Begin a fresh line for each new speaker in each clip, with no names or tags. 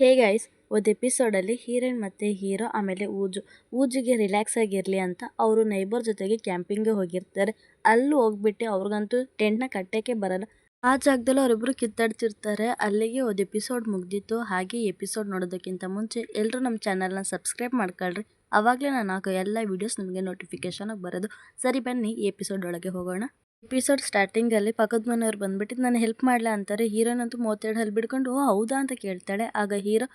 Hey guys, ಒಂದು ಎಪಿಸೋಡಲ್ಲಿ heroine ಮತ್ತು hero ಆಮೇಲೆ ಊಜಿಗೆ ರಿಲ್ಯಾಕ್ಸ್ ಆಗಿರಲಿ ಅಂತ ಅವರು ನೈಬರ್ ಜೊತೆಗೆ ಕ್ಯಾಂಪಿಂಗ್ಗೆ ಹೋಗಿರ್ತಾರೆ. ಅಲ್ಲಿ ಹೋಗ್ಬಿಟ್ಟು ಅವ್ರಿಗಂತೂ ಟೆಂಟ್ನ ಕಟ್ಟೋಕ್ಕೆ ಬರಲ್ಲ. ಆ ಜಾಗದಲ್ಲಿ ಅವರಿಬ್ಬರು ಕಿತ್ತಾಡ್ತಿರ್ತಾರೆ. ಅಲ್ಲಿಗೆ ಒಂದು ಎಪಿಸೋಡ್ ಮುಗ್ದಿತ್ತು. ಹಾಗೆ ಎಪಿಸೋಡ್ ನೋಡೋದಕ್ಕಿಂತ ಮುಂಚೆ ಎಲ್ಲರೂ ನಮ್ಮ ಚಾನಲ್ನ ಸಬ್ಸ್ಕ್ರೈಬ್ ಮಾಡ್ಕೊಳ್ರಿ. ಆವಾಗಲೇ ನಾನು ಹಾಕೋ ಎಲ್ಲ ವೀಡಿಯೋಸ್ ನಿಮಗೆ ನೋಟಿಫಿಕೇಶನ್ ಬರೋದು. ಸರಿ, ಬನ್ನಿ ಈ ಎಪಿಸೋಡ್ ಒಳಗೆ ಹೋಗೋಣ. ಎಪಿಸೋಡ್ ಸ್ಟಾರ್ಟಿಂಗಲ್ಲಿ ಪಕ್ಕದ ಮನೆಯವ್ರು ಬಂದ್ಬಿಟ್ಟು ನಾನು ಹೆಲ್ಪ್ ಮಾಡಲ ಅಂತಾರೆ. ಹೀರೋನ್ ಅಂತೂ 32 ಹಲ್ ಬಿಡ್ಕೊಂಡು ಓ ಹೌದಾ ಅಂತ ಕೇಳ್ತಾಳೆ. ಆಗ ಹೀರೋ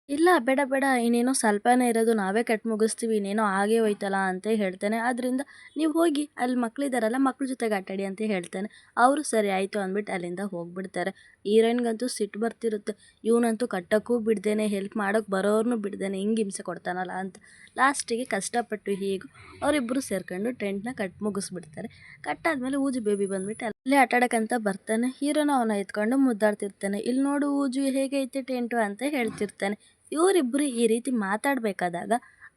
ಇಲ್ಲ ಬೇಡ ಬೇಡ, ಇನ್ನೇನೋ ಸ್ವಲ್ಪನೇ ಇರೋದು, ನಾವೇ ಕಟ್ ಮುಗಿಸ್ತೀವಿ, ಇನ್ನೇನೋ ಆಗೇ ಹೋಯ್ತಲ್ಲ ಅಂತ ಹೇಳ್ತಾನೆ. ಅದರಿಂದ ನೀವು ಹೋಗಿ ಅಲ್ಲಿ ಮಕ್ಳಿದಾರಲ್ಲ, ಮಕ್ಳ ಜೊತೆಗೆ ಆಟಾಡಿ ಅಂತ ಹೇಳ್ತಾನೆ. ಅವರು ಸರಿ ಆಯಿತು ಅಂದ್ಬಿಟ್ಟು ಅಲ್ಲಿಂದ ಹೋಗ್ಬಿಡ್ತಾರೆ. ಹೀರೋಯಿನ್ಗಂತೂ ಸಿಟ್ಟು ಬರ್ತಿರುತ್ತೆ. ಇವನಂತೂ ಕಟ್ಟೋಕ್ಕೂ ಬಿಡ್ದೇನೆ, ಹೆಲ್ಪ್ ಮಾಡೋಕ್ಕೆ ಬರೋರ್ನು ಬಿಡ್ದೇನೆ, ಹಿಂಗೆ ಹಿಂಸೆ ಕೊಡ್ತಾನಲ್ಲ ಅಂತ. ಲಾಸ್ಟಿಗೆ ಕಷ್ಟಪಟ್ಟು ಹೀಗೂ ಅವರಿಬ್ಬರು ಸೇರ್ಕೊಂಡು ಟೆಂಟ್ನ ಕಟ್ ಮುಗಿಸ್ಬಿಡ್ತಾರೆ. ಕಟ್ಟಾದ್ಮೇಲೆ ಊಜು ಬೇಬಿ ಬಂದ್ಬಿಟ್ಟು ಅಲ್ಲೇ ಆಟಾಡಕ್ಕಂತ ಬರ್ತಾನೆ. ಹೀರೋನ ಅವನ ಎತ್ಕೊಂಡು ಮುದ್ದಾಡ್ತಿರ್ತಾನೆ. ಇಲ್ಲಿ ನೋಡು ಊಜು ಹೇಗೈತೆ ಟೆಂಟು ಅಂತ ಹೇಳ್ತಿರ್ತಾನೆ. ಇವರಿಬ್ಬರು ಈ ರೀತಿ ಮಾತಾಡಬೇಕಾದಾಗ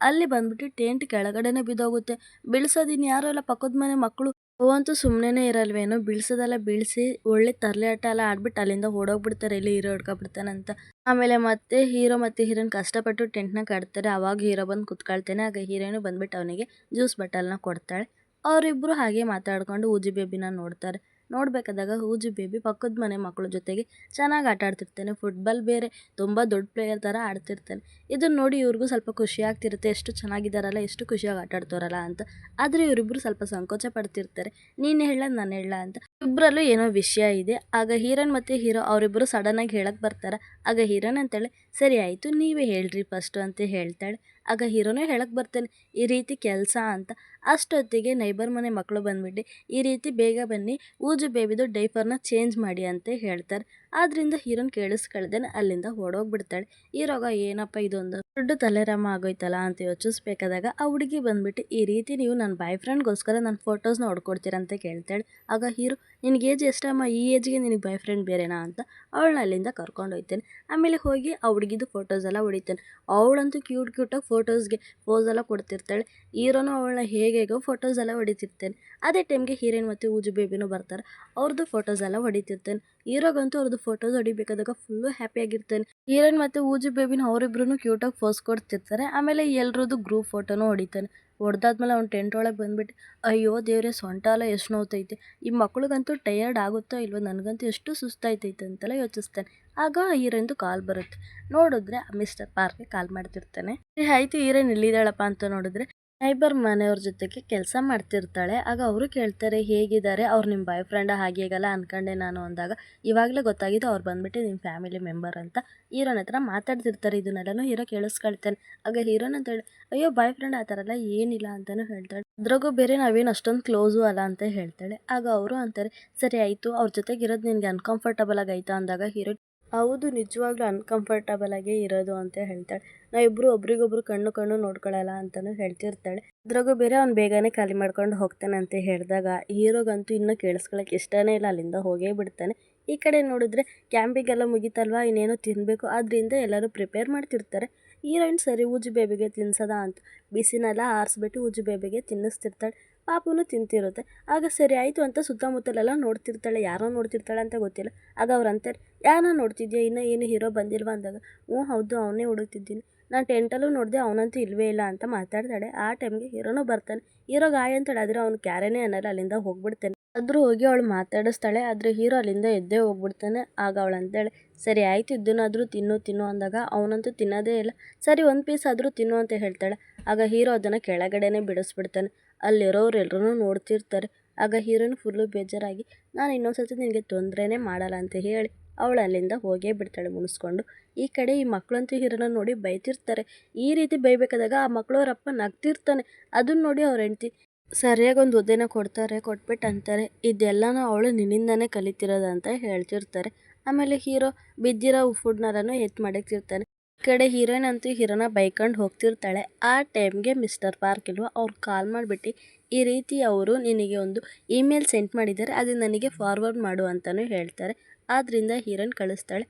ಅಲ್ಲಿ ಬಂದ್ಬಿಟ್ಟು ಟೆಂಟ್ ಕೆಳಗಡೆನೆ ಬಿದ್ದೋಗುತ್ತೆ. ಬೀಳ್ಸೋದಿನ್ ಯಾರು ಎಲ್ಲ ಪಕ್ಕದ ಮನೆ ಮಕ್ಕಳು ಅವಂತೂ ಸುಮ್ಮನೆ ಇರಲ್ವೇನೋ, ಬೀಳ್ಸೋದೆಲ್ಲ ಬೀಳಿಸಿ ಒಳ್ಳೆ ತರಲೆ ಆಟ ಎಲ್ಲ ಆಡ್ಬಿಟ್ಟು ಅಲ್ಲಿಂದ ಓಡೋಗ್ಬಿಡ್ತಾರೆ. ಇಲ್ಲಿ ಹೀರೋ ಹಿಡ್ಕೊಬಿಡ್ತಾನಂತ. ಆಮೇಲೆ ಮತ್ತೆ ಹೀರೋ ಮತ್ತು ಹೀರೋಯಿನ್ ಕಷ್ಟಪಟ್ಟು ಟೆಂಟ್ನ ಕಟ್ತಾರೆ. ಅವಾಗ ಹೀರೋ ಬಂದು ಕುತ್ಕೊಳ್ತಾನೆ. ಆಗ ಹೀರೋಯಿನ್ ಬಂದ್ಬಿಟ್ಟು ಅವನಿಗೆ ಜ್ಯೂಸ್ ಬಾಟಲ್ನ ಕೊಡ್ತಾಳೆ. ಅವರಿಬ್ಬರು ಹಾಗೆ ಮಾತಾಡ್ಕೊಂಡು ಊಜಿ ಬೇಬಿನ ನೋಡ್ತಾರೆ. ನೋಡಬೇಕಾದಾಗ ಊಜಿ ಬೇಬಿ ಪಕ್ಕದ ಮನೆ ಮಕ್ಕಳ ಜೊತೆಗೆ ಚೆನ್ನಾಗಿ ಆಟ ಆಡ್ತಿರ್ತಾನೆ. ಫುಟ್ಬಾಲ್ ಬೇರೆ ತುಂಬ ದೊಡ್ಡ ಪ್ಲೇಯರ್ ಥರ ಆಡ್ತಿರ್ತಾನೆ. ಇದನ್ನು ನೋಡಿ ಇವ್ರಿಗೂ ಸ್ವಲ್ಪ ಖುಷಿ ಆಗ್ತಿರುತ್ತೆ, ಎಷ್ಟು ಚೆನ್ನಾಗಿದ್ದಾರಲ್ಲ, ಎಷ್ಟು ಖುಷಿಯಾಗಿ ಆಟ ಆಡ್ತಾರಲ್ಲ ಅಂತ. ಆದರೆ ಇವರಿಬ್ಬರು ಸ್ವಲ್ಪ ಸಂಕೋಚ ಪಡ್ತಿರ್ತಾರೆ. ನೀನು ಹೇಳ ನಾನು ಹೇಳ ಅಂತ. ಇಬ್ಬರಲ್ಲೂ ಏನೋ ವಿಷಯ ಇದೆ. ಆಗ ಹೀರೋಯಿನ್ ಮತ್ತು ಹೀರೋ ಅವರಿಬ್ಬರು ಸಡನ್ನಾಗಿ ಹೇಳಕ್ಕೆ ಬರ್ತಾರೆ. ಆಗ ಹೀರೋಯಿನ್ ಅಂತಾಳೆ, ಸರಿ ಆಯಿತು ನೀವೇ ಹೇಳ್ರಿ ಫಸ್ಟು ಅಂತ ಹೇಳ್ತಾಳೆ. ಆಗ ಹೀರೋನೇ ಹೇಳಕ್ಕೆ ಬರ್ತಾನೆ, ಈ ರೀತಿ ಕೆಲಸ ಅಂತ. ಅಷ್ಟೊತ್ತಿಗೆ ನೈಬರ್ ಮನೆ ಮಕ್ಕಳು ಬಂದ್ಬಿಟ್ಟು ಈ ರೀತಿ ಬೇಗ ಬನ್ನಿ, ಊಜು ಬೇಬಿದು ಡೈಪರ್ನ ಚೇಂಜ್ ಮಾಡಿ ಅಂತ ಹೇಳ್ತಾರೆ. ಆದ್ರಿಂದ ಹೀರೋನ್ ಕೇಳಿಸ್ಕೊಳ್ದೇನೆ ಅಲ್ಲಿಂದ ಓಡೋಗ್ಬಿಡ್ತಾಳೆ. ಹೀರೋಗ ಏನಪ್ಪ ಇದೊಂದು ದೊಡ್ಡ ತಲೆರಾಮ ಆಗೋಯ್ತಲ್ಲ ಅಂತ ಯೋಚಿಸ್ಬೇಕಾದಾಗ ಆ ಹುಡುಗಿ ಬಂದ್ಬಿಟ್ಟು ಈ ರೀತಿ ನೀವು ನನ್ನ ಬಾಯ್ ಫ್ರೆಂಡ್ಗೋಸ್ಕರ ನನ್ನ ಫೋಟೋಸ್ನ ಹೊಡ್ಕೊಡ್ತೀರಾ ಅಂತ ಕೇಳ್ತಾಳೆ. ಆಗ ಹೀರೋ, ನಿನಗೆ ಏಜ್ ಎಷ್ಟಮ್ಮ, ಈ ಏಜ್ಗೆ ನಿನಗೆ ಬಾಯ್ ಫ್ರೆಂಡ್ ಬೇರೆನಾ ಅಂತ ಅವಳನ್ನ ಅಲ್ಲಿಂದ ಕರ್ಕೊಂಡು ಹೋಗ್ತಾನೆ. ಆಮೇಲೆ ಹೋಗಿ ಆ ಹುಡುಗಿದು ಫೋಟೋಸ್ ಎಲ್ಲ ಹೊಡಿತಾನೆ. ಅವಳಂತೂ ಕ್ಯೂಟಾಗಿ ಫೋಟೋಸ್ಗೆ ಪೋಸ್ ಎಲ್ಲ ಕೊಡ್ತಿರ್ತಾಳೆ. ಹೀರೋನು ಅವಳನ್ನ ಹೇಗೋ ಫೋಟೋಸ್ ಎಲ್ಲ ಹೊಡಿತಿರ್ತಾನೆ. ಅದೇ ಟೈಮ್ಗೆ ಹೀರೋಯಿನ್ ಮತ್ತು ಊಜು ಬೇಬಿನೂ ಬರ್ತಾರೆ. ಅವ್ರದ್ದು ಫೋಟೋಸ್ ಎಲ್ಲ ಹೊಡಿತಿರ್ತಾನೆ. ಹೀರೋಗಂತೂ ಅವ್ರದ್ದು ಫೋಟೋಸ್ ಹೊಡಿಬೇಕಾದಾಗ ಫುಲ್ಲು ಹ್ಯಾಪಿಯಾಗಿರ್ತಾನೆ. ಹೀರೋಯಿನ್ ಮತ್ತು ಊಜು ಬೇಬಿನ ಅವರಿಬ್ರು ಕ್ಯೂಟಾಗಿ ಪೋಸ್ ಕೊಡ್ತಿರ್ತಾರೆ. ಆಮೇಲೆ ಎಲ್ರದ್ದು ಗ್ರೂಪ್ ಫೋಟೋನು ಹೊಡಿತಾನೆ. ಹೊಡೆದಾದ್ಮೇಲೆ ಅವ್ನು ಟೆಂಟ್ ಒಳಗೆ ಬಂದ್ಬಿಟ್ಟು ಅಯ್ಯೋ ದೇವ್ರೆ, ಸೊಂಟ ಎಲ್ಲ ಎಷ್ಟು ನೋವ್ತೈತೆ, ಈ ಮಕ್ಳಿಗಂತೂ ಟಯರ್ಡ್ ಆಗುತ್ತೋ ಇಲ್ವೋ, ನನಗಂತೂ ಎಷ್ಟು ಸುಸ್ತಾಯ್ತೈತೆ ಅಂತೆಲ್ಲ ಯೋಚಿಸ್ತಾನೆ. ಆಗ ಹೀರೋಯಿನ್ದು ಕಾಲ್ ಬರುತ್ತೆ. ನೋಡಿದ್ರೆ ಮಿಸ್ಟರ್ ಪಾರ್ಕ್ಗೆ ಕಾಲ್ ಮಾಡ್ತಿರ್ತಾನೆ. ಆಯಿತು ಹೀರೋಯಿನ್ ಇಲ್ಲಿದ್ದಾಳಪ್ಪ ಅಂತ ನೋಡಿದ್ರೆ ನೈಬರ್ ಮನೆಯವ್ರ ಜೊತೆಗೆ ಕೆಲಸ ಮಾಡ್ತಿರ್ತಾಳೆ. ಆಗ ಅವರು ಕೇಳ್ತಾರೆ, ಹೇಗಿದ್ದಾರೆ ಅವ್ರು, ನಿಮ್ಮ ಬಾಯ್ ಫ್ರೆಂಡ ಹಾಗೆ ಹೇಗಲ್ಲ ಅನ್ಕೊಂಡೆ ನಾನು ಅಂದಾಗ ಇವಾಗಲೇ ಗೊತ್ತಾಗಿದ್ದು ಅವ್ರು ಬಂದ್ಬಿಟ್ಟು ನಿಮ್ಮ ಫ್ಯಾಮಿಲಿ ಮೆಂಬರ್ ಅಂತ ಹೀರೋನ ಹತ್ರ ಮಾತಾಡ್ತಿರ್ತಾರೆ. ಇದನ್ನೆಲ್ಲನೂ ಹೀರೋ ಕೇಳಿಸ್ಕೊಳ್ತಾನೆ. ಆಗ ಹೀರೋನ್ ಅಂತ ಹೇಳಿ ಅಯ್ಯೋ ಬಾಯ್ ಫ್ರೆಂಡ್ ಆ ಥರ ಎಲ್ಲ ಏನಿಲ್ಲ ಅಂತಲೂ ಹೇಳ್ತಾಳೆ. ಅದ್ರಾಗೂ ಬೇರೆ ನಾವೇನು ಅಷ್ಟೊಂದು ಕ್ಲೋಸು ಅಲ್ಲ ಅಂತ ಹೇಳ್ತಾಳೆ. ಆಗ ಅವರು ಅಂತಾರೆ, ಸರಿ ಆಯಿತು ಅವ್ರ ಜೊತೆಗಿರೋದು ನಿನಗೆ ಅನ್ಕಂಫರ್ಟಬಲ್ ಆಗೈತಾ ಅಂದಾಗ ಹೀರೋ ಹೌದು ನಿಜವಾಗ್ಲೂ ಅನ್ಕಂಫರ್ಟಬಲ್ ಆಗೇ ಇರೋದು ಅಂತ ಹೇಳ್ತಾಳೆ. ನಾವಿಬ್ಬರು ಒಬ್ರಿಗೊಬ್ರು ಕಣ್ಣು ನೋಡ್ಕೊಳ್ಳಲ್ಲ ಅಂತಲೂ ಹೇಳ್ತಿರ್ತಾಳೆ. ಅದ್ರಾಗೂ ಬೇರೆ ಅವ್ನು ಬೇಗನೆ ಖಾಲಿ ಮಾಡ್ಕೊಂಡು ಹೋಗ್ತಾನೆ ಅಂತ ಹೇಳಿದಾಗ ಹೀರೋಗಂತೂ ಇನ್ನೂ ಕೇಳಿಸ್ಕೊಳಕ್ಕೆ ಇಷ್ಟನೇ ಇಲ್ಲ, ಅಲ್ಲಿಂದ ಹೋಗೇ ಬಿಡ್ತಾನೆ. ಈ ಕಡೆ ನೋಡಿದ್ರೆ ಕ್ಯಾಂಪಿಗೆಲ್ಲ ಮುಗಿತಲ್ವಾ, ಇನ್ನೇನೋ ತಿನ್ನಬೇಕು, ಅದರಿಂದ ಎಲ್ಲರೂ ಪ್ರಿಪೇರ್ ಮಾಡ್ತಿರ್ತಾರೆ. ಹೀರೋಯಿನ್ ಸರಿ ಊಜು ಬೇಬಿಗೆ ತಿನ್ಸದ ಅಂತ ಬಿಸಿನೆಲ್ಲ ಆರಿಸ್ಬಿಟ್ಟು ಊಜು ಬೇಬಿಗೆ ತಿನ್ನಿಸ್ತಿರ್ತಾಳೆ. ಪಾಪುನು ತಿಂತಿರುತ್ತೆ. ಆಗ ಸರಿ ಆಯಿತು ಅಂತ ಸುತ್ತಮುತ್ತಲೆಲ್ಲ ನೋಡ್ತಿರ್ತಾಳೆ. ಯಾರೋ ನೋಡ್ತಿರ್ತಾಳೆ ಅಂತ ಗೊತ್ತಿಲ್ಲ. ಆಗ ಅವ್ರು ಅಂತಾರೆ, ಯಾರನ್ನ ನೋಡ್ತಿದ್ಯಾ, ಇನ್ನೂ ಏನು ಹೀರೋ ಬಂದಿಲ್ವಾ ಅಂದಾಗ ಹ್ಞೂ ಹೌದು ಅವನೇ ಹುಡುಕ್ತಿದ್ದೀನಿ, ನಾನು ಟೆಂಟಲ್ಲೂ ನೋಡಿದೆ ಅವನಂತೂ ಇಲ್ವೇ ಇಲ್ಲ ಅಂತ ಮಾತಾಡ್ತಾಳೆ. ಆ ಟೈಮ್ಗೆ ಹೀರೋನೂ ಬರ್ತಾನೆ. ಹೀರೋಗೆ ಆಯ್ ಅಂತೇಳಿ ಆದರೆ ಅವ್ನು ಕ್ಯಾರೇನೇ ಅನ್ನಲ್ಲ, ಅಲ್ಲಿಂದ ಹೋಗ್ಬಿಡ್ತಾನೆ. ಆದರೂ ಹೋಗಿ ಅವಳು ಮಾತಾಡಿಸ್ತಾಳೆ. ಆದರೆ ಹೀರೋ ಅಲ್ಲಿಂದ ಎದ್ದೇ ಹೋಗ್ಬಿಡ್ತಾನೆ. ಆಗ ಅವಳು ಅಂತೇಳೆ, ಸರಿ ಆಯಿತು ಇದನ್ನಾದರೂ ತಿನ್ನು ಅಂದಾಗ ಅವನಂತೂ ತಿನ್ನೋದೇ ಇಲ್ಲ. ಸರಿ ಒಂದು ಪೀಸ್ ಆದರೂ ತಿನ್ನು ಅಂತ ಹೇಳ್ತಾಳೆ. ಆಗ ಹೀರೋ ಅದನ್ನು ಕೆಳಗಡೆನೇ ಬಿಡಿಸ್ಬಿಡ್ತಾನೆ. ಅಲ್ಲಿರೋರು ಎಲ್ಲರೂ ನೋಡ್ತಿರ್ತಾರೆ. ಆಗ ಹೀರೋನು ಫುಲ್ಲು ಬೇಜಾರಾಗಿ ನಾನು ಇನ್ನೊಂದ್ಸತಿ ನಿನಗೆ ತೊಂದರೆನೇ ಮಾಡಲ್ಲ ಅಂತ ಹೇಳಿ ಅವಳು ಅಲ್ಲಿಂದ ಹೋಗೇ ಬಿಡ್ತಾಳೆ ಮುನಿಸ್ಕೊಂಡು. ಈ ಕಡೆ ಈ ಮಕ್ಕಳಂತೂ ಹೀರೋನ ನೋಡಿ ಬೈತಿರ್ತಾರೆ. ಈ ರೀತಿ ಬೈಬೇಕಾದಾಗ ಆ ಮಕ್ಕಳವರಪ್ಪ ನಗ್ತಿರ್ತಾನೆ. ಅದನ್ನ ನೋಡಿ ಅವ್ರ ಹೆಂಡ್ತಿ ಸರಿಯಾಗಿ ಒಂದು ಹುದ್ದೆನ ಕೊಟ್ಬಿಟ್ಟು ಅಂತಾರೆ, ಇದೆಲ್ಲನೂ ಅವಳು ನಿನ್ನಿಂದನೇ ಕಲಿತಿರೋದು ಅಂತ ಹೇಳ್ತಿರ್ತಾರೆ. ಆಮೇಲೆ ಹೀರೋ ಬಿದ್ದಿರೋ ಫುಡ್ನೆಲ್ಲನೂ ಎತ್ತು ಮಡಗ್ತಿರ್ತಾನೆ. ಈ ಕಡೆ ಹೀರೋಯಿನ್ ಅಂತೂ ಹೀರೋನ ಬೈಕೊಂಡು ಹೋಗ್ತಿರ್ತಾಳೆ. ಆ ಟೈಮ್ಗೆ ಮಿಸ್ಟರ್ ಪಾರ್ಕ್ ಇಲ್ವಾ ಅವ್ರು ಕಾಲ್ ಮಾಡಿಬಿಟ್ಟು ಈ ರೀತಿ ಅವರು ನಿನಗೆ ಒಂದು ಇಮೇಲ್ ಸೆಂಡ್ ಮಾಡಿದ್ದಾರೆ, ಅದು ನನಗೆ ಫಾರ್ವರ್ಡ್ ಮಾಡು ಅಂತಲೂ ಹೇಳ್ತಾರೆ. ಆದ್ದರಿಂದ ಹೀರೋಯಿನ್ ಕಳಿಸ್ತಾಳೆ.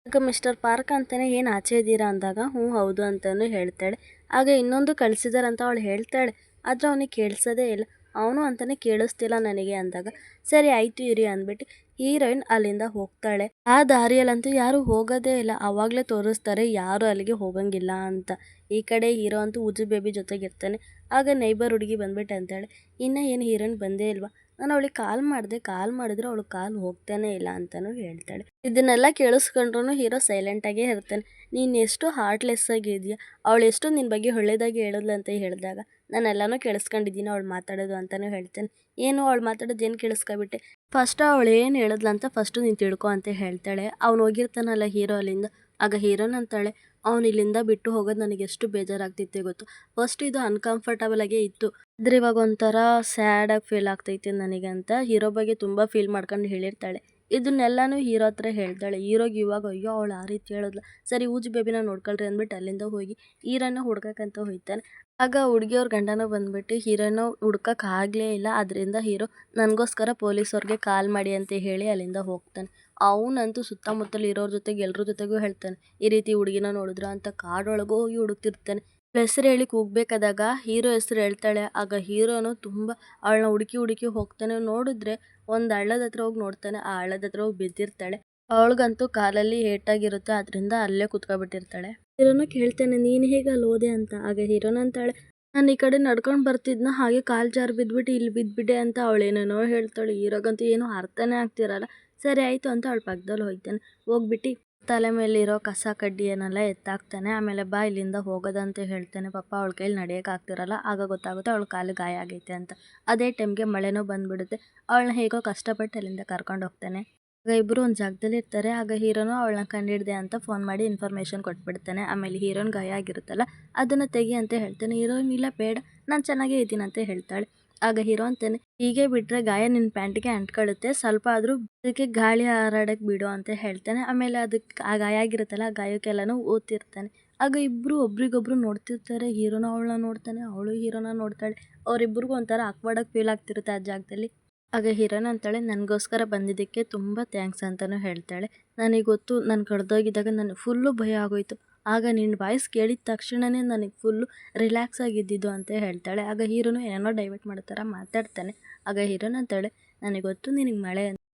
ಆಗ ಮಿಸ್ಟರ್ ಪಾರ್ಕ್ ಅಂತಾನೆ ಏನು ಆಚೆ ಇದ್ದೀರಾ ಅಂದಾಗ ಹ್ಞೂ ಹೌದು ಅಂತಲೂ ಹೇಳ್ತಾಳೆ. ಆಗ ಇನ್ನೊಂದು ಕಳಿಸಿದಾರಂತ ಅವಳು ಹೇಳ್ತಾಳೆ. ಆದರೆ ಅವನಿಗೆ ಕೇಳಿಸೋದೇ ಇಲ್ಲ. ಅವನು ಅಂತಾನೆ ಕೇಳಿಸ್ತಿಲ್ಲ ನನಗೆ ಅಂದಾಗ ಸರಿ ಆಯಿತು ಇರಿ ಅಂದ್ಬಿಟ್ಟು ಹೀರೋಯಿನ್ ಅಲ್ಲಿಂದ ಹೋಗ್ತಾಳೆ. ಆ ದಾರಿಯಲ್ಲಂತೂ ಯಾರು ಹೋಗೋದೇ ಇಲ್ಲ. ಅವಾಗ್ಲೇ ತೋರಿಸ್ತಾರೆ ಯಾರು ಅಲ್ಲಿಗೆ ಹೋಗಂಗಿಲ್ಲ ಅಂತ. ಈ ಕಡೆ ಹೀರೋ ಅಂತೂ ಉಜ್ಜು ಬೇಬಿ ಜೊತೆಗಿರ್ತಾನೆ. ಆಗ ನೈಬರ್ ಹುಡುಗಿ ಬಂದ್ಬಿಟ್ಟು ಅಂತಾಳೆ, ಇನ್ನ ಏನು ಹೀರೋಯಿನ್ ಬಂದೇ ಇಲ್ವಾ, ನಾನು ಅವಳಿಗೆ ಕಾಲ್ ಮಾಡಿದ್ರೆ ಅವಳು ಕಾಲ್ ಹೋಗ್ತಾನೆ ಇಲ್ಲ ಅಂತಾನು ಹೇಳ್ತಾಳೆ. ಇದನ್ನೆಲ್ಲ ಕೇಳಿಸ್ಕೊಂಡ್ರು ಹೀರೋ ಸೈಲೆಂಟ್ ಆಗೇ ಇರ್ತಾನೆ. ನೀನ್ ಎಷ್ಟು ಹಾರ್ಟ್ಲೆಸ್ ಆಗಿದ್ಯಾ, ಅವಳು ಎಷ್ಟು ನಿನ್ ಬಗ್ಗೆ ಒಳ್ಳೇದಾಗಿ ಹೇಳಿದ್ಲು ಅಂತ ಹೇಳಿದಾಗ ನಾನೆಲ್ಲಾನು ಕೇಳಿಸ್ಕೊಂಡಿದ್ದೀನಿ ಅವಳು ಮಾತಾಡೋದು ಅಂತಾನು ಹೇಳ್ತಾನೆ. ಏನು ಅವಳು ಮಾತಾಡೋದು ಏನು ಕೇಳಿಸ್ಕೊಬಿಟ್ಟೆ, ಫಸ್ಟ್ ಅವಳು ಏನು ಹೇಳಿದ್ಲು ಅಂತ ಫಸ್ಟು ನೀನು ತಿಳ್ಕೊ ಅಂತ ಹೇಳ್ತಾಳೆ. ಅವ್ನು ಹೋಗಿರ್ತಾನಲ್ಲ ಹೀರೋ ಅಲ್ಲಿಂದ. ಆಗ ಹೀರೋನ್ ಅಂತಾಳೆ, ಅವ್ನು ಇಲ್ಲಿಂದ ಬಿಟ್ಟು ಹೋಗೋದು ನನಗೆ ಎಷ್ಟು ಬೇಜಾರಾಗ್ತಿತ್ತೆ ಗೊತ್ತು. ಫಸ್ಟ್ ಇದು ಅನ್ಕಂಫರ್ಟಬಲ್ ಆಗೇ ಇತ್ತು, ಆದ್ರೆ ಇವಾಗ ಒಂಥರ ಸ್ಯಾಡ್ ಆಗಿ ಫೀಲ್ ಆಗ್ತೈತೆ ನನಗೆ ಅಂತ ಹೀರೋ ಬಗ್ಗೆ ತುಂಬ ಫೀಲ್ ಮಾಡ್ಕೊಂಡು ಹೇಳಿರ್ತಾಳೆ. ಇದನ್ನೆಲ್ಲಾನು ಹೀರೋ ಹತ್ರ ಹೇಳ್ತಾಳೆ. ಹೀರೋಗೆ ಇವಾಗ ಅಯ್ಯೋ ಅವಳು ಆ ರೀತಿ ಹೇಳಿದ್ಲು, ಸರಿ ಊಜು ಬೇಬಿನ ನೋಡ್ಕೊಳ್ರಿ ಅಂದ್ಬಿಟ್ಟು ಅಲ್ಲಿಂದ ಹೋಗಿ ಹೀರೋನ ಹುಡ್ಕಕ್ಕಂತ ಹೋಗ್ತಾನೆ. ಆಗ ಹುಡುಗಿಯವ್ರ ಗಂಡನ ಬಂದ್ಬಿಟ್ಟು ಹೀರೋನ ಹುಡ್ಕಕ್ ಆಗ್ಲೇ ಇಲ್ಲ. ಅದರಿಂದ ಹೀರೋ ನನಗೋಸ್ಕರ ಪೊಲೀಸವ್ರಿಗೆ ಕಾಲ್ ಮಾಡಿ ಅಂತ ಹೇಳಿ ಅಲ್ಲಿಂದ ಹೋಗ್ತಾನೆ. ಅವನಂತೂ ಸುತ್ತಮುತ್ತಲು ಇರೋರ ಜೊತೆಗೆ ಎಲ್ರ ಜೊತೆಗೂ ಹೇಳ್ತಾನೆ, ಈ ರೀತಿ ಹುಡುಗಿನ ನೋಡಿದ್ರ ಅಂತ ಕಾಡೊಳಗೂ ಹೋಗಿ ಹುಡುಕ್ತಿರ್ತಾನೆ. ಹೆಸರು ಹೇಳಿ ಕೂಗ್ಬೇಕಾದಾಗ ಹೀರೋ ಹೆಸರು ಹೇಳ್ತಾಳೆ. ಆಗ ಹೀರೋನು ತುಂಬ ಅವಳನ್ನ ಹುಡುಕಿ ಹೋಗ್ತಾನೆ. ನೋಡಿದ್ರೆ ಒಂದು ಹಳ್ಳದ ಹತ್ರ ಹೋಗಿ ನೋಡ್ತಾನೆ. ಆ ಹಳ್ಳದ ಹತ್ರ ಹೋಗಿ ಬಿದ್ದಿರ್ತಾಳೆ. ಅವಳಿಗಂತೂ ಕಾಲಲ್ಲಿ ಏಟಾಗಿರುತ್ತೆ, ಅದರಿಂದ ಅಲ್ಲೇ ಕುತ್ಕೊಬಿಟ್ಟಿರ್ತಾಳೆ. ಹೀರೋನ ಕೇಳ್ತಾನೆ, ನೀನು ಹೇಗೆ ಅಲ್ಲಿ ಹೋದೆ ಅಂತ. ಆಗ ಹೀರೋನ ಅಂತಾಳೆ, ನಾನು ಈ ಕಡೆ ನಡ್ಕೊಂಡು ಬರ್ತಿದ್ನ, ಹಾಗೆ ಕಾಲು ಜಾರು ಬಿದ್ಬಿಟ್ಟು ಇಲ್ಲಿ ಬಿದ್ದುಬಿಟ್ಟೆ ಅಂತ ಅವಳೇನೇನೋ ಹೇಳ್ತಾಳೆ. ಹೀರೋಗಂತೂ ಏನೂ ಅರ್ಥನೇ ಆಗ್ತಿರಲ್ಲ. ಸರಿ ಆಯಿತು ಅಂತ ಅವಳ ಪಕ್ಕದಲ್ಲಿ ಹೋಗ್ತಾನೆ. ಹೋಗ್ಬಿಟ್ಟು ತಲೆ ಮೇಲಿರೋ ಕಸ ಕಡ್ಡಿ ಏನೆಲ್ಲ ಎತ್ತಾಕ್ತಾನೆ. ಆಮೇಲೆ ಬಾ ಇಲ್ಲಿಂದ ಹೋಗೋದಂತ ಹೇಳ್ತಾನೆ. ಪಾಪ ಅವಳ ಕೈಲಿ ನಡೆಯೋಕೆ ಆಗ್ತಿರಲ್ಲ. ಆಗ ಗೊತ್ತಾಗುತ್ತೆ ಅವಳ ಕಾಲು ಗಾಯ ಆಗೈತೆ ಅಂತ. ಅದೇ ಟೈಮ್ಗೆ ಮಳೆನೂ ಬಂದ್ಬಿಡುತ್ತೆ. ಅವಳನ್ನ ಹೇಗೋ ಕಷ್ಟಪಟ್ಟು ಅಲ್ಲಿಂದ ಕರ್ಕೊಂಡು ಹೋಗ್ತಾನೆ. ಆಗ ಇಬ್ಬರು ಒಂದು ಜಾಗದಲ್ಲಿ ಇರ್ತಾರೆ. ಆಗ ಹೀರೋನು ಅವಳನ್ನ ಕಂಡಿಡ್ದೆ ಅಂತ ಫೋನ್ ಮಾಡಿ ಇನ್ಫಾರ್ಮೇಷನ್ ಕೊಟ್ಬಿಡ್ತಾನೆ. ಆಮೇಲೆ ಹೀರೋನ್ ಗಾಯ ಆಗಿರುತ್ತಲ್ಲ ಅದನ್ನು ತೆಗಿ ಅಂತ ಹೇಳ್ತಾನೆ. ಹೀರೋಯಿನ್ ಇಲ್ಲ ಬೇಡ, ನಾನು ಚೆನ್ನಾಗೇ ಇದ್ದೀನಿ ಅಂತ ಹೇಳ್ತಾಳೆ. ಆಗ ಹೀರೋ ಅಂತಾನೆ, ಹೀಗೆ ಬಿಟ್ಟರೆ ಗಾಯ ನಿನ್ನ ಪ್ಯಾಂಟಿಗೆ ಅಂಟ್ಕೊಳ್ಳುತ್ತೆ, ಸ್ವಲ್ಪ ಆದರೂ ಅದಕ್ಕೆ ಗಾಳಿ ಹಾರಾಡಕ್ಕೆ ಬಿಡು ಅಂತ ಹೇಳ್ತಾನೆ. ಆಮೇಲೆ ಅದಕ್ಕೆ ಆ ಗಾಯ ಆಗಿರುತ್ತಲ್ಲ ಆ ಗಾಯಕ್ಕೆಲ್ಲನೂ ಓದ್ತಿರ್ತಾನೆ. ಆಗ ಇಬ್ಬರು ಒಬ್ರಿಗೊಬ್ರು ನೋಡ್ತಿರ್ತಾರೆ. ಹೀರೋನ ಅವಳನ್ನ ನೋಡ್ತಾನೆ, ಅವಳು ಹೀರೋನ ನೋಡ್ತಾಳೆ. ಅವರಿಬ್ಬರಿಗೂ ಒಂಥರ ಆಕ್ವರ್ಡಾಗಿ ಫೀಲ್ ಆಗ್ತಿರುತ್ತೆ ಆ ಜಾಗದಲ್ಲಿ. ಆಗ ಹೀರೋನ ಅಂತಾಳೆ, ನನಗೋಸ್ಕರ ಬಂದಿದ್ದಕ್ಕೆ ತುಂಬ ಥ್ಯಾಂಕ್ಸ್ ಅಂತಲೂ ಹೇಳ್ತಾಳೆ. ನನಗೆ ಗೊತ್ತು, ನಾನು ಕಳೆದೋಗಿದ್ದಾಗ ನನಗೆ ಫುಲ್ಲು ಭಯ ಆಗೋಯ್ತು. ಆಗ ನಿನ್ನ ವಾಯ್ಸ್ ಕೇಳಿದ ತಕ್ಷಣವೇ ನನಗೆ ಫುಲ್ಲು ರಿಲ್ಯಾಕ್ಸ್ ಆಗಿದ್ದಿದ್ದು ಅಂತ ಹೇಳ್ತಾಳೆ. ಆಗ ಹೀರೋನು ಏನೋ ಡೈವರ್ಟ್ ಮಾಡೋ ಥರ ಮಾತಾಡ್ತಾನೆ. ಆಗ ಹೀರೋನ ಅಂತಾಳೆ, ನನಗೆ ಗೊತ್ತು ನಿನಗೆ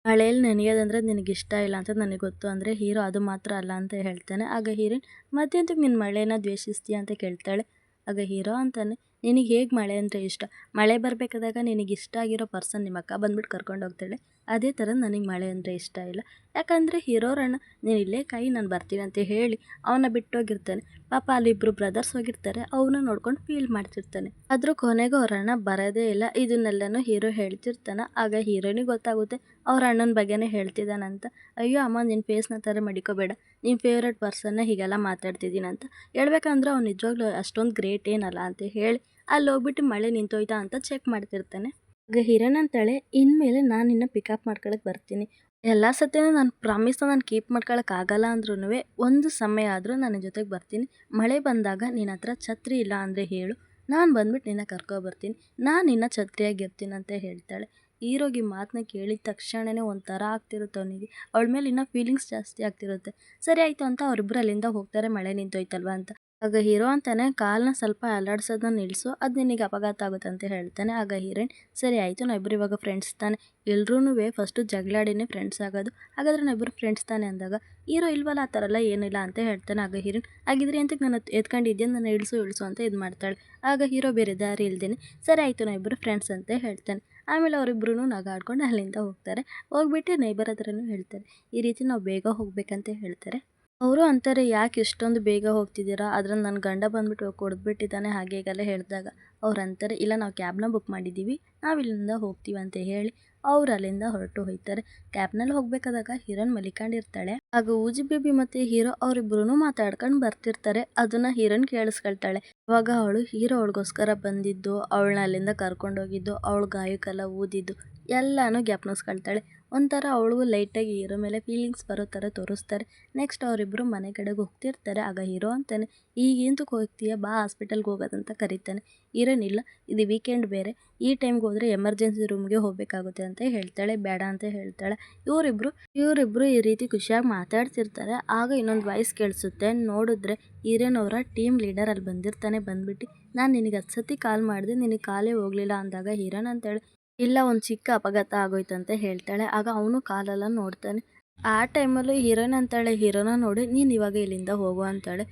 ಮಳೆಯಲ್ಲಿ ನೆನೆಯೋದಂದ್ರೆ ನಿನಗೆ ಇಷ್ಟ ಇಲ್ಲ ಅಂತ ನನಗೆ ಗೊತ್ತು ಅಂದರೆ ಹೀರೋ ಅದು ಮಾತ್ರ ಅಲ್ಲ ಅಂತ ಹೇಳ್ತಾನೆ. ಆಗ ಹೀರೋಯಿನ್, ಮತ್ತೆಂತಕ್ಕೆ ನಿನ್ನ ಮಳೆನ ದ್ವೇಷಿಸ್ತೀಯ ಅಂತ ಕೇಳ್ತಾಳೆ. ಆಗ ಹೀರೋ ಅಂತಾನೆ, ನಿನಗೆ ಹೇಗೆ ಮಳೆ ಅಂದರೆ ಇಷ್ಟ, ಮಳೆ ಬರಬೇಕಾದಾಗ ನಿನಗೆ ಇಷ್ಟ ಆಗಿರೋ ಪರ್ಸನ್ ನಿಮ್ಮ ಅಕ್ಕ ಬಂದ್ಬಿಟ್ಟು ಕರ್ಕೊಂಡು ಹೋಗ್ತಾಳೆ, ಅದೇ ಥರ ನನಗೆ ಮಳೆ ಅಂದರೆ ಇಷ್ಟ ಇಲ್ಲ. ಯಾಕಂದರೆ ಹೀರೋರಣ್ಣ ನೀನು ಇಲ್ಲೇ ಕಾಯಿ ನಾನು ಬರ್ತೀನಿ ಅಂತ ಹೇಳಿ ಅವನ್ನ ಬಿಟ್ಟೋಗಿರ್ತಾನೆ. ಪಾಪ ಅಲ್ಲಿಬ್ಬರು ಬ್ರದರ್ಸ್ ಹೋಗಿರ್ತಾರೆ, ಅವನ್ನ ನೋಡ್ಕೊಂಡು ಫೀಲ್ ಮಾಡ್ತಿರ್ತಾನೆ. ಆದರೂ ಕೊನೆಗೂ ಅವ್ರ ಅಣ್ಣ ಬರೋದೇ ಇಲ್ಲ. ಇದನ್ನೆಲ್ಲನೂ ಹೀರೋ ಹೇಳ್ತಿರ್ತಾನೆ. ಆಗ ಹೀರೋನಿಗೆ ಗೊತ್ತಾಗುತ್ತೆ ಅವ್ರ ಅಣ್ಣನ ಬಗ್ಗೆನೇ ಹೇಳ್ತಿದ್ದಾನಂತ. ಅಯ್ಯೋ ಅಮ್ಮ, ನಿನ್ನ ಫೇಸ್ನ ಥರ ಮಡಿಕೋಬೇಡ, ನಿಮ್ಮ ಫೇವ್ರೆಟ್ ಪರ್ಸನ್ನ ಹೀಗೆಲ್ಲ ಮಾತಾಡ್ತಿದ್ದೀನಿ ಅಂತ ಹೇಳ್ಬೇಕಂದ್ರೆ ಅವ್ನು ನಿಜವಾಗ್ಲೂ ಅಷ್ಟೊಂದು ಗ್ರೇಟ್ ಏನಲ್ಲ ಅಂತ ಹೇಳಿ ಅಲ್ಲಿ ಹೋಗ್ಬಿಟ್ಟು ಮಳೆ ನಿಂತೋಯ್ತಾ ಅಂತ ಚೆಕ್ ಮಾಡ್ತಿರ್ತಾನೆ. ಆಗ ಹೀರೋನ್ ಅಂತಾಳೆ, ಇನ್ಮೇಲೆ ನಾನು ನಿನ್ನ ಪಿಕಪ್ ಮಾಡ್ಕೊಳಕ್ಕೆ ಬರ್ತೀನಿ. ಎಲ್ಲ ಸತಿನೂ ನಾನು ಪ್ರಾಮಿಸ್ನ ನಾನು ಕೀಪ್ ಮಾಡ್ಕೊಳಕ್ಕೆ ಆಗಲ್ಲ ಅಂದ್ರೂ ಒಂದು ಸಮಯ ಆದರೂ ನನ್ನ ಜೊತೆಗೆ ಬರ್ತೀನಿ. ಮಳೆ ಬಂದಾಗ ನಿನ್ನ ಹತ್ರ ಛತ್ರಿ ಇಲ್ಲ ಅಂದರೆ ಹೇಳು, ನಾನು ಬಂದ್ಬಿಟ್ಟು ನಿನ್ನ ಕರ್ಕೊಬರ್ತೀನಿ, ನಾನು ನಿನ್ನ ಛತ್ರಿಯಾಗಿರ್ತೀನಿ ಅಂತ ಹೇಳ್ತಾಳೆ. ಹೀರೋಗಿ ಮಾತನ್ನ ಕೇಳಿದ ತಕ್ಷಣವೇ ಒಂಥರ ಆಗ್ತಿರುತ್ತೆ ಅವನಿಗೆ. ಅವಳ ಮೇಲೆ ಇನ್ನೂ ಫೀಲಿಂಗ್ಸ್ ಜಾಸ್ತಿ ಆಗ್ತಿರುತ್ತೆ. ಸರಿ ಆಯಿತು ಅಂತ ಅವರಿಬ್ಬರು ಅಲ್ಲಿಂದ ಹೋಗ್ತಾರೆ, ಮಳೆ ನಿಂತೋಯ್ತಲ್ವ ಅಂತ. ಆಗ ಹೀರೋ ಅಂತಾನೆ, ಕಾಲನ್ನ ಸ್ವಲ್ಪ ಅಲ್ಲಾಡ್ಸೋದನ್ನ ನಿಲ್ಲಿಸು, ಅದು ನಿನಗೆ ಅಪಘಾತ ಆಗುತ್ತೆ ಅಂತ ಹೇಳ್ತಾನೆ. ಆಗ ಹೀರೋಯಿನ್, ಸರಿ ಆಯಿತು ನಾವಿಬ್ಬರು ಇವಾಗ ಫ್ರೆಂಡ್ಸ್ ತಾನೆ, ಎಲ್ರೂ ಫಸ್ಟು ಜಗಳಾಡಿನೇ ಫ್ರೆಂಡ್ಸ್ ಆಗೋದು, ಹಾಗಾದರೆ ನಾವಿಬ್ಬರು ಫ್ರೆಂಡ್ಸ್ ತಾನೆ ಅಂದಾಗ ಹೀರೋ ಇಲ್ವಲ್ಲ ಆ ಥರ ಎಲ್ಲ ಏನಿಲ್ಲ ಅಂತ ಹೇಳ್ತಾನೆ. ಆಗ ಹೀರೋಯಿನ್, ಹಾಗಿದ್ರೆ ಅಂತಕ್ಕೆ ನಾನು ಎತ್ಕೊಂಡಿದ್ದೆ, ನನ್ನ ಇಳಿಸು ಅಂತ ಇದು ಮಾಡ್ತಾಳೆ. ಆಗ ಹೀರೋ ಬೇರೆ ದಾರಿ ಇಲ್ದೇನೆ ಸರಿ ಆಯಿತು ನಾವಿಬ್ಬರು ಫ್ರೆಂಡ್ಸ್ ಅಂತ ಹೇಳ್ತಾನೆ. ಆಮೇಲೆ ಅವರಿಬ್ಬರೂ ನಗಾಡ್ಕೊಂಡು ಅಲ್ಲಿಂದ ಹೋಗ್ತಾರೆ. ಹೋಗ್ಬಿಟ್ಟು ನೈಬರ್ ಹತ್ರನೂ ಹೇಳ್ತಾರೆ, ಈ ರೀತಿ ನಾವು ಬೇಗ ಹೋಗ್ಬೇಕಂತ ಹೇಳ್ತಾರೆ. ಅವರು ಅಂತಾರೆ, ಯಾಕೆ ಇಷ್ಟೊಂದು ಬೇಗ ಹೋಗ್ತಿದ್ದೀರಾ, ಅದ್ರಲ್ಲಿ ನನ್ನ ಗಂಡ ಬಂದ್ಬಿಟ್ಟು ಕೊಡ್ಬಿಟ್ಟಿದ್ದಾನೆ ಹಾಗೆ ಹೀಗೆಲ್ಲ ಹೇಳಿದಾಗ ಅವ್ರು ಅಂತಾರೆ, ಇಲ್ಲ ನಾವು ಕ್ಯಾಬ್ನ ಬುಕ್ ಮಾಡಿದ್ದೀವಿ, ನಾವು ಇಲ್ಲಿಂದ ಹೋಗ್ತೀವಿ ಅಂತ ಹೇಳಿ ಅವ್ರು ಅಲ್ಲಿಂದ ಹೊರಟು ಹೋಗ್ತಾರೆ. ಕ್ಯಾಬ್ನಲ್ಲಿ ಹೋಗ್ಬೇಕಾದಾಗ ಹೀರೋನ್ ಮಲಿಕೊಂಡಿರ್ತಾಳೆ. ಆಗ ಊಜಿ ಬೇಬಿ ಮತ್ತೆ ಹೀರೋ ಅವರಿಬ್ಬರೂ ಮಾತಾಡ್ಕೊಂಡು ಬರ್ತಿರ್ತಾರೆ. ಅದನ್ನ ಹೀರೋನ್ ಕೇಳಿಸ್ಕೊಳ್ತಾಳೆ. ಅವಾಗ ಅವಳು ಹೀರೋ ಅವಳಿಗೋಸ್ಕರ ಬಂದಿದ್ದು, ಅವಳನ್ನ ಅಲ್ಲಿಂದ ಕರ್ಕೊಂಡೋಗಿದ್ದು, ಅವಳು ಗಾಯಕ್ಕೆಲ್ಲ ಊದಿದ್ದು ಎಲ್ಲಾನು ಜ್ಞಾಪನಿಸ್ಕೊಳ್ತಾಳೆ. ಒಂಥರ ಅವಳಿಗೂ ಲೈಟಾಗಿ ಹೀರೋ ಮೇಲೆ ಫೀಲಿಂಗ್ಸ್ ಬರೋ ಥರ ತೋರಿಸ್ತಾರೆ. ನೆಕ್ಸ್ಟ್ ಅವರಿಬ್ಬರು ಮನೆ ಕಡೆಗೆ ಹೋಗ್ತಿರ್ತಾರೆ. ಆಗ ಹೀರೋ ಅಂತಾನೆ, ಈಗೇಂತಕ್ಕೆ ಹೋಗ್ತೀಯ, ಬಾ ಹಾಸ್ಪಿಟಲ್ಗೆ ಹೋಗೋದಂತ ಕರೀತಾನೆ. ಹೀರೋಯಿನ್, ಇಲ್ಲ ಇದು ವೀಕೆಂಡ್ ಬೇರೆ, ಈ ಟೈಮ್ಗೆ ಹೋದರೆ ಎಮರ್ಜೆನ್ಸಿ ರೂಮ್ಗೆ ಹೋಗಬೇಕಾಗುತ್ತೆ ಅಂತ ಹೇಳ್ತಾಳೆ. ಬೇಡ ಅಂತ ಹೇಳ್ತಾಳೆ. ಇವರಿಬ್ಬರು ಈ ರೀತಿ ಖುಷಿಯಾಗಿ ಮಾತಾಡ್ತಿರ್ತಾರೆ. ಆಗ ಇನ್ನೊಂದು ವಾಯ್ಸ್ ಕೇಳಿಸುತ್ತೆ. ನೋಡಿದ್ರೆ ಹೀರೋಯಿನ್ ಅವರ ಟೀಮ್ ಲೀಡರ್ ಅಲ್ಲಿ ಬಂದಿರ್ತಾನೆ. ಬಂದ್ಬಿಟ್ಟು, ನಾನು ನಿನಗೆ 10 ಸತಿ ಕಾಲ್ ಮಾಡಿದೆ, ನಿನಗೆ ಕಾಲೇ ಹೋಗಲಿಲ್ಲ ಅಂದಾಗ ಹೀರೋಯಿನ್ ಅಂತಾಳೆ, ಇಲ್ಲ ಒಂದು ಚಿಕ್ಕ ಅಪಘಾತ ಆಗೋಯ್ತಂತೆ ಹೇಳ್ತಾಳೆ. ಆಗ ಅವನು ಕಾಲೆಲ್ಲ ನೋಡ್ತಾನೆ. ಆ ಟೈಮಲ್ಲೂ ಹೀರೋಯಿನ್ ಅಂತಾಳೆ ಹೀರೋನ ನೋಡಿ, ನೀನು ಇವಾಗ ಇಲ್ಲಿಂದ ಹೋಗು ಅಂತಾಳೆ.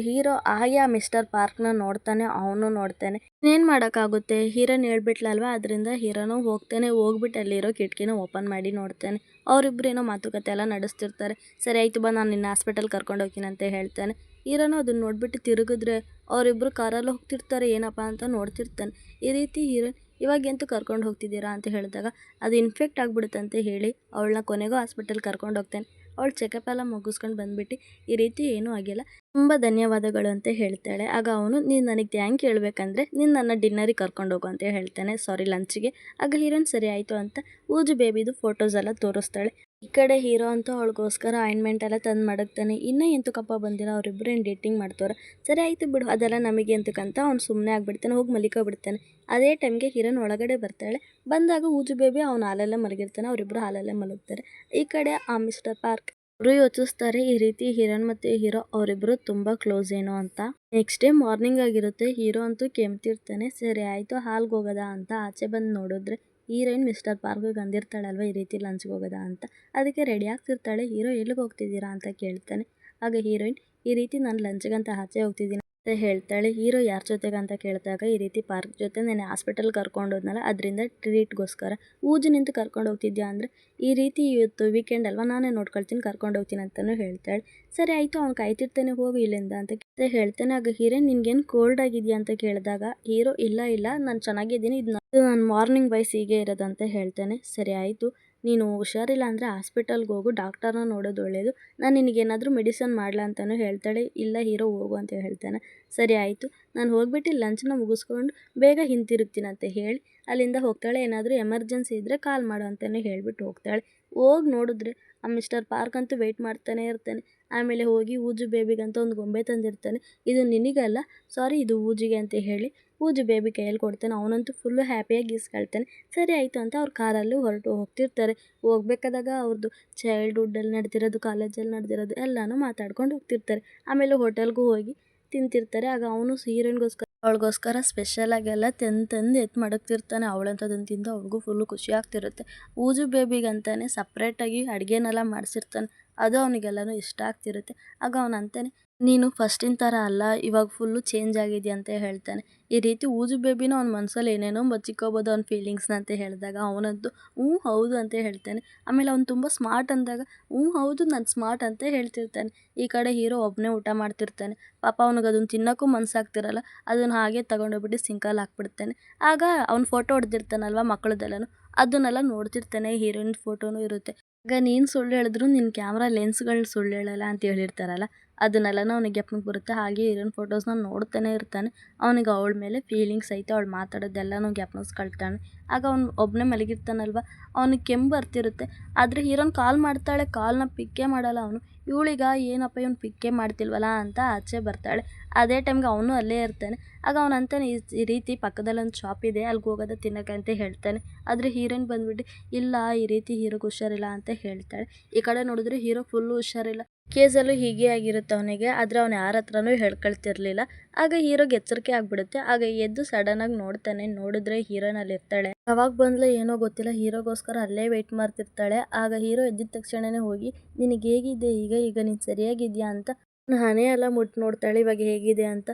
ಹೀರೋ ಹಾಗೆ ಆ ಮಿಸ್ಟರ್ ಪಾರ್ಕ್ನ ನೋಡ್ತಾನೆ, ಅವನು ನೋಡ್ತಾನೆ. ಏನು ಮಾಡೋಕ್ಕಾಗುತ್ತೆ, ಹೀರೋಯಿನ್ ಹೇಳ್ಬಿಟ್ಲಲ್ವಾ, ಅದರಿಂದ ಹೀರೋನು ಹೋಗ್ತಾನೆ. ಹೋಗ್ಬಿಟ್ಟು ಅಲ್ಲಿರೋ ಕಿಟಕಿನ ಓಪನ್ ಮಾಡಿ ನೋಡ್ತಾನೆ. ಅವರಿಬ್ರು ಏನೋ ಮಾತುಕತೆ ಎಲ್ಲ ನಡೆಸ್ತಿರ್ತಾರೆ. ಸರಿ ಆಯಿತು ಬಾ, ನಾನು ನಿನ್ನ ಹಾಸ್ಪಿಟಲ್ ಕರ್ಕೊಂಡು ಹೋಗ್ತೀನಿ ಅಂತ ಹೇಳ್ತಾನೆ. ಹೀರೋನು ಅದನ್ನ ನೋಡ್ಬಿಟ್ಟು ತಿರುಗಿದ್ರೆ ಅವರಿಬ್ರು ಕಾರಲ್ಲಿ ಹೋಗ್ತಿರ್ತಾರೆ. ಏನಪ್ಪ ಅಂತ ನೋಡ್ತಿರ್ತಾನೆ. ಈ ರೀತಿ ಹೀರೋಯಿನ್ ಇವಾಗ ಎಂತೂ ಕರ್ಕೊಂಡು ಹೋಗ್ತಿದ್ದೀರಾ ಅಂತ ಹೇಳಿದಾಗ, ಅದು ಇನ್ಫೆಕ್ಟ್ ಆಗಿಬಿಡುತ್ತಂತೆ ಹೇಳಿ ಅವಳನ್ನ ಕೊನೆಗೂ ಹಾಸ್ಪಿಟಲ್ ಕರ್ಕೊಂಡು ಹೋಗ್ತಾನೆ. ಅವಳು ಚೆಕಪ್ ಎಲ್ಲ ಮುಗಿಸ್ಕೊಂಡು ಬಂದುಬಿಟ್ಟು, ಈ ರೀತಿ ಏನೂ ಆಗಿಲ್ಲ, ತುಂಬ ಧನ್ಯವಾದಗಳು ಅಂತ ಹೇಳ್ತಾಳೆ. ಆಗ ಅವನು, ನೀನು ನನಗೆ ಥ್ಯಾಂಕ್ ಹೇಳ್ಬೇಕಂದ್ರೆ ನೀನು ನನ್ನ ಡಿನ್ನರಿಗೆ ಕರ್ಕೊಂಡು ಹೋಗು ಅಂತ ಹೇಳ್ತಾನೆ, ಸಾರಿ ಲಂಚ್ಗೆ. ಆಗ ಹೀರೋಯಿನ್ ಸರಿ ಆಯಿತು ಅಂತ ಊಜು ಬೇಬಿದು ಫೋಟೋಸ್ ಎಲ್ಲ ತೋರಿಸ್ತಾಳೆ. ಈ ಕಡೆ ಹೀರೋ ಅಂತೂ ಅವಳಿಗೋಸ್ಕರ ಆಯಿಂಟ್ಮೆಂಟ್ ಎಲ್ಲ ತಂದು ಮಡಗ್ತಾನೆ. ಇನ್ನೂ ಎಂತಕ್ಕಪ್ಪ ಬಂದಿಲ್ಲ, ಅವರಿಬ್ಬರು ಏನು ಡೇಟಿಂಗ್ ಮಾಡ್ತವ್ರೆ, ಸರಿ ಆಯಿತು ಬಿಡು ಅದೆಲ್ಲ ನಮಗೆ ಎಂತಕ್ಕಂತ ಅವ್ನು ಸುಮ್ಮನೆ ಆಗಿಬಿಡ್ತಾನೆ, ಹೋಗಿ ಮಲಿಕೋಬಿಡ್ತಾನೆ. ಅದೇ ಟೈಮ್ಗೆ ಹೀರೋಯಿನ್ ಒಳಗಡೆ ಬರ್ತಾಳೆ. ಬಂದಾಗ ಊಜು ಬೇಬಿ ಅವ್ನು ಹಾಲಲ್ಲೇ ಮಲಗಿರ್ತಾನೆ, ಅವರಿಬ್ಬರು ಹಾಲಲ್ಲೇ ಮಲಗ್ತಾರೆ. ಈ ಕಡೆ ಆ ಮಿಸ್ಟರ್ ಪಾರ್ಕ್ ಇಬ್ಬರು ಯೋಚಿಸ್ತಾರೆ, ಈ ರೀತಿ ಹೀರೋಯಿನ್ ಮತ್ತು ಹೀರೋ ಅವರಿಬ್ಬರು ತುಂಬ ಕ್ಲೋಸ್ ಏನೋ ಅಂತ. ನೆಕ್ಸ್ಟ್ ಡೇ ಮಾರ್ನಿಂಗ್ ಆಗಿರುತ್ತೆ. ಹೀರೋ ಅಂತೂ ಕೆಮ್ತಿರ್ತಾನೆ. ಸರಿ ಆಯಿತು ಹಾಲ್ಗೆ ಹೋಗೋದಾ ಅಂತ ಆಚೆ ಬಂದು ನೋಡಿದ್ರೆ ಹೀರೋಯಿನ್ ಮಿಸ್ಟರ್ ಪಾರ್ಕ್ಗೆ ಅಂದಿರ್ತಾಳಲ್ವ ಈ ರೀತಿ ಲಂಚ್ಗೆ ಹೋಗೋದಾ ಅಂತ, ಅದಕ್ಕೆ ರೆಡಿ ಆಗ್ತಿರ್ತಾಳೆ. ಹೀರೋ ಎಲ್ಲಿಗೆ ಹೋಗ್ತಿದ್ದೀರಾ ಅಂತ ಕೇಳ್ತಾನೆ. ಆಗ ಹೀರೋಯಿನ್, ಈ ರೀತಿ ನಾನು ಲಂಚ್ಗಂತ ಆಚೆ ಹೋಗ್ತಿದ್ದೀನಿ ಅಂತ ಹೇಳ್ತಾಳೆ. ಹೀರೋ ಯಾರ ಜೊತೆಗೆ ಅಂತ ಕೇಳಿದಾಗ, ಈ ರೀತಿ ಪಾರ್ಕ್ ಜೊತೆ ನಾನು ಹಾಸ್ಪಿಟಲ್ ಕರ್ಕೊಂಡು ಹೋದ್ನಲ್ಲ, ಅದರಿಂದ ಟ್ರೀಟ್ಗೋಸ್ಕರ. ಊಜು ನಿಂತು ಕರ್ಕೊಂಡು ಹೋಗ್ತಿದ್ಯಾ ಅಂದರೆ, ಈ ರೀತಿ ಇವತ್ತು ವೀಕೆಂಡ್ ಅಲ್ವಾ, ನಾನೇ ನೋಡ್ಕೊಳ್ತೀನಿ, ಕರ್ಕೊಂಡು ಹೋಗ್ತೀನಿ ಅಂತಲೂ ಹೇಳ್ತಾಳೆ. ಸರಿ ಆಯಿತು ಅವ್ನು ಕಾಯ್ತಿರ್ತಾನೆ, ಹೋಗು ಇಲ್ಲಿಂದ ಅಂತ ಹೇಳ್ತಾನೆ. ಆಗ ಹೀರೋಯಿನ್, ನಿನ್ಗೇನು ಕೋಲ್ಡ್ ಆಗಿದೆಯಾ ಅಂತ ಕೇಳಿದಾಗ ಹೀರೋ, ಇಲ್ಲ ಇಲ್ಲ ನಾನು ಚೆನ್ನಾಗಿದ್ದೀನಿ, ಇದು ನಾನು ಮಾರ್ನಿಂಗ್ ವೈಸ್ ಹೀಗೆ ಇರೋದಂತ ಹೇಳ್ತಾನೆ. ಸರಿ ಆಯಿತು, ನೀನು ಹುಷಾರಿಲ್ಲ ಅಂದರೆ ಹಾಸ್ಪಿಟಲ್ಗೆ ಹೋಗು, ಡಾಕ್ಟರ್ನ ನೋಡೋದು ಒಳ್ಳೆಯದು, ನಾನು ನಿನಗೇನಾದರೂ ಮೆಡಿಸನ್ ಮಾಡಲಾ ಅಂತಲೂ ಹೇಳ್ತಾಳೆ. ಇಲ್ಲ ಹೀರೋ ಹೋಗು ಅಂತ ಹೇಳ್ತಾನೆ. ಸರಿ ಆಯಿತು, ನಾನು ಹೋಗ್ಬಿಟ್ಟು ಲಂಚ್ನ ಮುಗಿಸ್ಕೊಂಡು ಬೇಗ ಹಿಂತಿರುಗ್ತೀನಿ ಅಂತ ಹೇಳಿ ಅಲ್ಲಿಂದ ಹೋಗ್ತಾಳೆ. ಏನಾದರೂ ಎಮರ್ಜೆನ್ಸಿ ಇದ್ದರೆ ಕಾಲ್ ಮಾಡು ಅಂತಲೇ ಹೇಳ್ಬಿಟ್ಟು ಹೋಗ್ತಾಳೆ. ಹೋಗಿ ನೋಡಿದ್ರೆ ಆ ಮಿಸ್ಟರ್ ಪಾರ್ಕ್ ಅಂತೂ ವೆಯ್ಟ್ ಮಾಡ್ತಾನೆ ಇರ್ತಾನೆ. ಆಮೇಲೆ ಹೋಗಿ ಊಜು ಬೇಬಿಗಂತ ಒಂದು ಗೊಂಬೆ ತಂದಿರ್ತಾನೆ. ಇದು ನಿನಗಲ್ಲ, ಸಾರಿ ಇದು ಊಜಿಗೆ ಅಂತ ಹೇಳಿ ಊಜು ಬೇಬಿ ಕೈಯಲ್ಲಿ ಕೊಡ್ತಾನೆ. ಅವನಂತೂ ಫುಲ್ಲು ಹ್ಯಾಪಿಯಾಗಿ ಇಸ್ಕೊಳ್ತಾನೆ. ಸರಿ ಆಯಿತು ಅಂತ ಅವ್ರು ಕಾರಲ್ಲಿ ಹೊರಟು ಹೋಗ್ತಿರ್ತಾರೆ. ಹೋಗ್ಬೇಕಾದಾಗ ಅವ್ರದ್ದು ಚೈಲ್ಡ್ಹುಡ್ಡಲ್ಲಿ ನಡೆದಿರೋದು, ಕಾಲೇಜಲ್ಲಿ ನಡೆದಿರೋದು ಎಲ್ಲನೂ ಮಾತಾಡ್ಕೊಂಡು ಹೋಗ್ತಿರ್ತಾರೆ. ಆಮೇಲೆ ಹೋಟೆಲ್ಗೂ ಹೋಗಿ ತಿಂತಿರ್ತಾರೆ. ಆಗ ಅವನು ಹೀರೋಯಿನ್ಗೋಸ್ಕರ ಅವಳಿಗೋಸ್ಕರ ಸ್ಪೆಷಲಾಗೆಲ್ಲ ತಂದು ಎತ್ತು ಮಡಗ್ತಿರ್ತಾನೆ. ಅವಳಂತೂ ಅದನ್ನು ತಿಂದು ಅವ್ಳಿಗೂ ಫುಲ್ಲು ಖುಷಿ ಆಗ್ತಿರುತ್ತೆ. ಊಜು ಬೇಬಿಗಂತಾನೆ ಸಪ್ರೇಟಾಗಿ ಅಡುಗೆನೆಲ್ಲ ಮಾಡಿಸಿರ್ತಾನೆ. ಅದು ಅವನಿಗೆಲ್ಲನೂ ಇಷ್ಟ ಆಗ್ತಿರುತ್ತೆ. ಆಗ ಅವನು ಅಂತಾನೆ, ನೀನು ಫಸ್ಟಿನ ಥರ ಅಲ್ಲ, ಇವಾಗ ಫುಲ್ಲು ಚೇಂಜ್ ಆಗಿದೆಯಾ ಅಂತ ಹೇಳ್ತಾನೆ. ಈ ರೀತಿ ಊಜು ಬೇಬಿನ ಅವ್ನ ಮನಸ್ಸಲ್ಲಿ ಏನೇನೋ ಬಚ್ಚಿಕೋಬೋದು ಅವ್ನ ಫೀಲಿಂಗ್ಸ್ನ ಅಂತ ಹೇಳಿದಾಗ ಅವನಂತೂ ಹ್ಞೂ ಹೌದು ಅಂತ ಹೇಳ್ತಾನೆ. ಆಮೇಲೆ ಅವ್ನು ತುಂಬ ಸ್ಮಾರ್ಟ್ ಅಂದಾಗ, ಹ್ಞೂ ಹೌದು ನಾನು ಸ್ಮಾರ್ಟ್ ಅಂತ ಹೇಳ್ತಿರ್ತಾನೆ. ಈ ಕಡೆ ಹೀರೋ ಒಬ್ಬನೇ ಊಟ ಮಾಡ್ತಿರ್ತಾನೆ. ಪಾಪ ಅವ್ನಿಗೆ ಅದನ್ನು ತಿನ್ನೋಕ್ಕೂ ಮನಸ್ಸಾಗ್ತಿರಲ್ಲ. ಅದನ್ನು ಹಾಗೆ ತಗೊಂಡೋಗ್ಬಿಟ್ಟು ಸಿಂಕಲ್ಲಿ ಹಾಕ್ಬಿಡ್ತಾನೆ. ಆಗ ಅವ್ನು ಫೋಟೋ ಹೊಡೆದಿರ್ತಾನಲ್ವ ಮಕ್ಕಳದೆಲ್ಲನೂ, ಅದನ್ನೆಲ್ಲ ನೋಡ್ತಿರ್ತಾನೆ. ಹೀರೋಯಿನ್ ಫೋಟೋನೂ ಇರುತ್ತೆ. ಆಗ ನೀನು ಸುಳ್ಳು ಹೇಳಿದ್ರು ನಿನ್ನ ಕ್ಯಾಮ್ರಾ ಲೆನ್ಸ್ಗಳು ಸುಳ್ಳು ಹೇಳಲ್ಲ ಅಂತ ಹೇಳಿರ್ತಾರಲ್ಲ, ಅದನ್ನೆಲ್ಲನೂ ಅವನಿಗೆ ಜ್ಞಾಪಕಕ್ಕೆ ಬರುತ್ತೆ. ಹಾಗೆ ಹೀರೋಯಿನ್ ಫೋಟೋಸ್ನ ನೋಡ್ತಾನೆ ಇರ್ತಾನೆ. ಅವನಿಗೆ ಅವಳ ಮೇಲೆ ಫೀಲಿಂಗ್ಸ್ ಐತೆ, ಅವಳು ಮಾತಾಡೋದೆಲ್ಲನೂ ಜ್ಞಾಪಿಸ್ಕೊಳ್ತಾನೆ. ಆಗ ಅವ್ನು ಒಬ್ಬನೇ ಮಲಗಿರ್ತಾನಲ್ವ, ಅವ್ನಿಗೆ ಕೆಮ್ಮು ಬರ್ತಿರುತ್ತೆ. ಆದರೆ ಹೀರೋಯಿನ್ ಕಾಲ್ ಮಾಡ್ತಾಳೆ, ಕಾಲ್ನ ಪಿಕ್ಕೇ ಮಾಡಲ್ಲ ಅವನು. ಇವಳಿಗ ಏನಪ್ಪ ಇವ್ನು ಪಿಕ್ಕೇ ಮಾಡ್ತಿಲ್ವಲ್ಲ ಅಂತ ಆಚೆ ಬರ್ತಾಳೆ. ಅದೇ ಟೈಮ್ಗೆ ಅವನು ಅಲ್ಲೇ ಇರ್ತಾನೆ. ಆಗ ಅವನು ಅಂತಾನೆ, ಈ ರೀತಿ ಪಕ್ಕದಲ್ಲಿ ಒಂದು ಶಾಪ್ ಇದೆ, ಅಲ್ಲಿಗೆ ಹೋಗೋದ ತಿನ್ನೋಕ್ಕೆ ಅಂತ ಹೇಳ್ತಾನೆ. ಆದರೆ ಹೀರೋಯಿನ್ ಬಂದ್ಬಿಟ್ಟು, ಇಲ್ಲ ಈ ರೀತಿ ಹೀರೋಗೆ ಹುಷಾರಿಲ್ಲ ಅಂತ ಹೇಳ್ತಾಳೆ. ಈ ಕಡೆ ನೋಡಿದ್ರೆ ಹೀರೋ ಫುಲ್ಲು ಹುಷಾರಿಲ್ಲ. ಕೇಸಲ್ಲೂ ಹೀಗೆ ಆಗಿರುತ್ತೆ ಅವನಿಗೆ. ಆದರೆ ಅವ್ನು ಯಾರ ಹತ್ರನೂ ಹೇಳ್ಕೊಳ್ತಿರ್ಲಿಲ್ಲ. ಆಗ ಹೀರೋಗೆ ಎಚ್ಚರಿಕೆ ಆಗಿಬಿಡುತ್ತೆ. ಆಗ ಎದ್ದು ಸಡನ್ನಾಗಿ ನೋಡ್ತಾನೆ. ನೋಡಿದ್ರೆ ಹೀರೋಯಿನ್ ಅಲ್ಲಿ ಇರ್ತಾಳೆ. ಯಾವಾಗ ಬಂದ್ಲೋ ಏನೋ ಗೊತ್ತಿಲ್ಲ, ಹೀರೋಗೋಸ್ಕರ ಅಲ್ಲೇ ವೆಯ್ಟ್ ಮಾಡ್ತಿರ್ತಾಳೆ. ಆಗ ಹೀರೋ ಎದ್ದಿದ ತಕ್ಷಣನೇ ಹೋಗಿ, ನಿನಗೆ ಹೇಗಿದೆ ಈಗ ನೀನು ಸರಿಯಾಗಿದೆಯಾ ಅಂತ ಹಣೆ ಎಲ್ಲ ಮುಟ್ಟು ನೋಡ್ತಾಳೆ, ಇವಾಗ ಹೇಗಿದೆ ಅಂತ.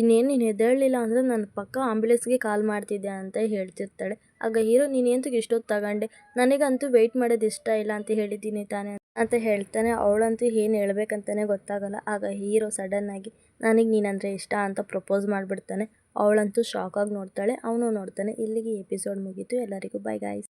ನೀನು ಎದ್ದೇಳಲಿಲ್ಲ ಅಂದರೆ ನಾನು ಪಕ್ಕ ಆಂಬ್ಯುಲೆನ್ಸ್ಗೆ ಕಾಲ್ ಮಾಡ್ತಿದ್ದೆ ಅಂತ ಹೇಳ್ತಿರ್ತಾಳೆ. ಆಗ ಹೀರೋ, ನೀನೇಂತಕ್ಕೆ ಇಷ್ಟೊತ್ತು ತಗೊಂಡೆ, ನನಗಂತೂ ವೆಯ್ಟ್ ಮಾಡೋದು ಇಷ್ಟ ಇಲ್ಲ ಅಂತ ಹೇಳಿದ್ದೀನಿ ತಾನೇ ಅಂತ ಹೇಳ್ತಾನೆ. ಅವಳಂತೂ ಏನು ಹೇಳ್ಬೇಕಂತಲೇ ಗೊತ್ತಾಗಲ್ಲ. ಆಗ ಹೀರೋ ಸಡನ್ನಾಗಿ, ನನಗೆ ನೀನಂದರೆ ಇಷ್ಟ ಅಂತ ಪ್ರಪೋಸ್ ಮಾಡಿಬಿಡ್ತಾನೆ. ಅವಳಂತೂ ಶಾಕಾಗಿ ನೋಡ್ತಾಳೆ, ಅವನು ನೋಡ್ತಾನೆ. ಇಲ್ಲಿಗೆ ಎಪಿಸೋಡ್ ಮುಗೀತು. ಎಲ್ಲರಿಗೂ ಬೈ ಗಾಯ್ಸ್.